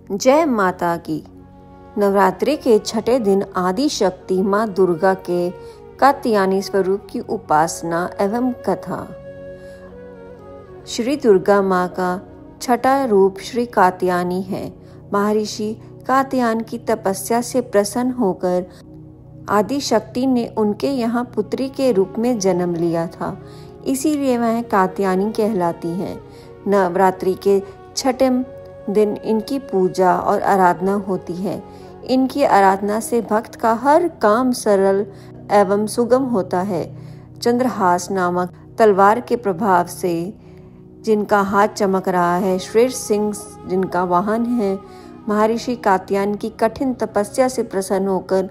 जय माता की। नवरात्रि के छठे दिन आदि शक्ति माँ दुर्गा के कात्यायनी स्वरूप की उपासना एवं कथा। श्री दुर्गा माँ का छठा रूप श्री कात्यायनी है। महर्षि कात्यायन की तपस्या से प्रसन्न होकर आदि शक्ति ने उनके यहाँ पुत्री के रूप में जन्म लिया था, इसीलिए वह कात्यायनी कहलाती हैं। नवरात्रि के छठे दिन इनकी पूजा और आराधना होती है। इनकी आराधना से भक्त का हर काम सरल एवं सुगम होता है। चंद्रहास नामक तलवार के प्रभाव से जिनका हाथ चमक रहा है, श्रेष्ठ सिंह जिनका वाहन है, महर्षि कात्यायन की कठिन तपस्या से प्रसन्न होकर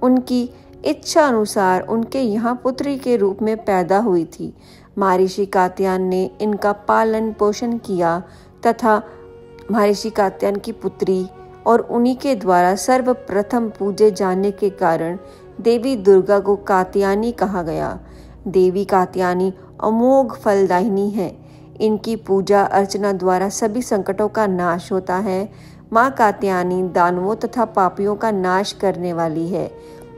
उनकी इच्छा अनुसार उनके यहाँ पुत्री के रूप में पैदा हुई थी। महर्षि कात्यायन ने इनका पालन पोषण किया तथा महर्षि कात्यायन की पुत्री और उन्हीं के द्वारा सर्वप्रथम पूजे जाने के कारण देवी दुर्गा को कात्यायनी कहा गया। देवी कात्यायनी अमोघ फलदायिनी है। इनकी पूजा अर्चना द्वारा सभी संकटों का नाश होता है। माँ कात्यायनी दानवों तथा पापियों का नाश करने वाली है।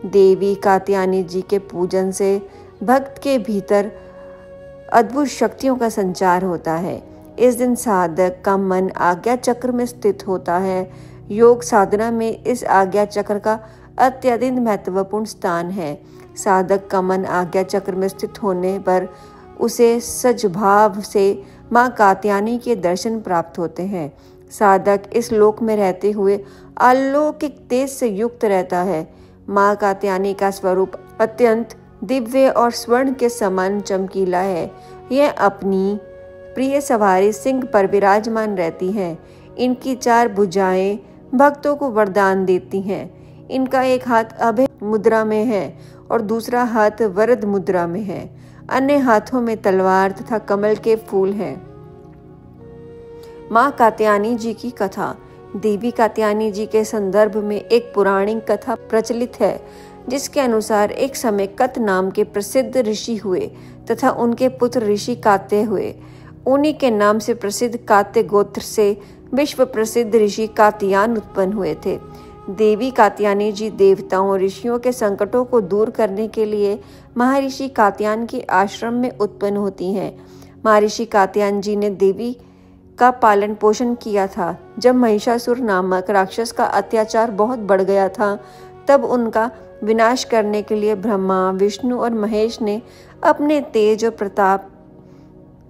देवी कात्यायनी जी के पूजन से भक्त के भीतर अद्भुत शक्तियों का संचार होता है। इस दिन साधक का मन आज्ञा चक्र में स्थित होता है। योग साधना में इस आज्ञा चक्र का अत्यधिक महत्वपूर्ण स्थान है। साधक का मन आज्ञा चक्र में स्थित होने पर उसे सद्भाव से माँ कात्यायनी के दर्शन प्राप्त होते हैं। साधक इस लोक में रहते हुए अलौकिक तेज से युक्त रहता है। माँ कात्यायनी का स्वरूप अत्यंत दिव्य और स्वर्ण के समान चमकीला है। यह अपनी प्रिय सवारी सिंह पर विराजमान रहती हैं। इनकी 4 भुजाएं भक्तों को वरदान देती हैं। इनका एक हाथ अभय मुद्रा में है और दूसरा हाथ वरद मुद्रा में है। अन्य हाथों में तलवार तथा कमल के फूल हैं। माँ कात्यायनी जी की कथा। देवी कात्यायनी जी के संदर्भ में एक पौराणिक कथा प्रचलित है, जिसके अनुसार एक समय कत नाम के प्रसिद्ध ऋषि हुए तथा उनके पुत्र ऋषि कात्य हुए। उन्हीं के नाम से प्रसिद्ध कात्य गोत्र से विश्व प्रसिद्ध ऋषि कात्यायन उत्पन्न हुए थे। देवी कात्यायनी जी देवताओं और ऋषियों के संकटों को दूर करने के लिए महर्षि कात्यायन के आश्रम में उत्पन्न होती हैं। महर्षि कात्यायन जी ने देवी का पालन पोषण किया था। जब महिषासुर नामक राक्षस का अत्याचार बहुत बढ़ गया था, तब उनका विनाश करने के लिए ब्रह्मा, विष्णु और महेश ने अपने तेज और प्रताप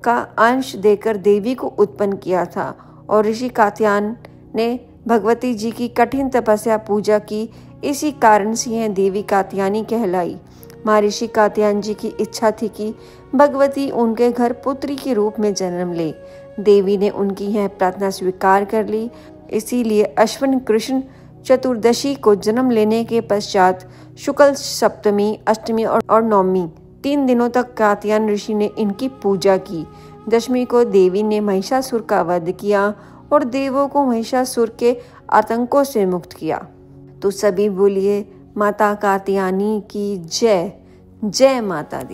का अंश देकर देवी को उत्पन्न किया था और ऋषि कात्यायन ने भगवती जी की कठिन तपस्या पूजा की। इसी कारण से यह देवी कात्यायनी कहलाई। महर्षि कात्यायन जी की इच्छा थी कि भगवती उनके घर पुत्री के रूप में जन्म ले। देवी ने उनकी यह प्रार्थना स्वीकार कर ली। इसीलिए अश्विन कृष्ण चतुर्दशी को जन्म लेने के पश्चात शुक्ल सप्तमी, अष्टमी और नवमी 3 दिनों तक कात्यायन ऋषि ने इनकी पूजा की। दशमी को देवी ने महिषासुर का वध किया और देवों को महिषासुर के आतंकों से मुक्त किया। तो सभी बोलिए माता कात्यायनी की जय। जय माता दी।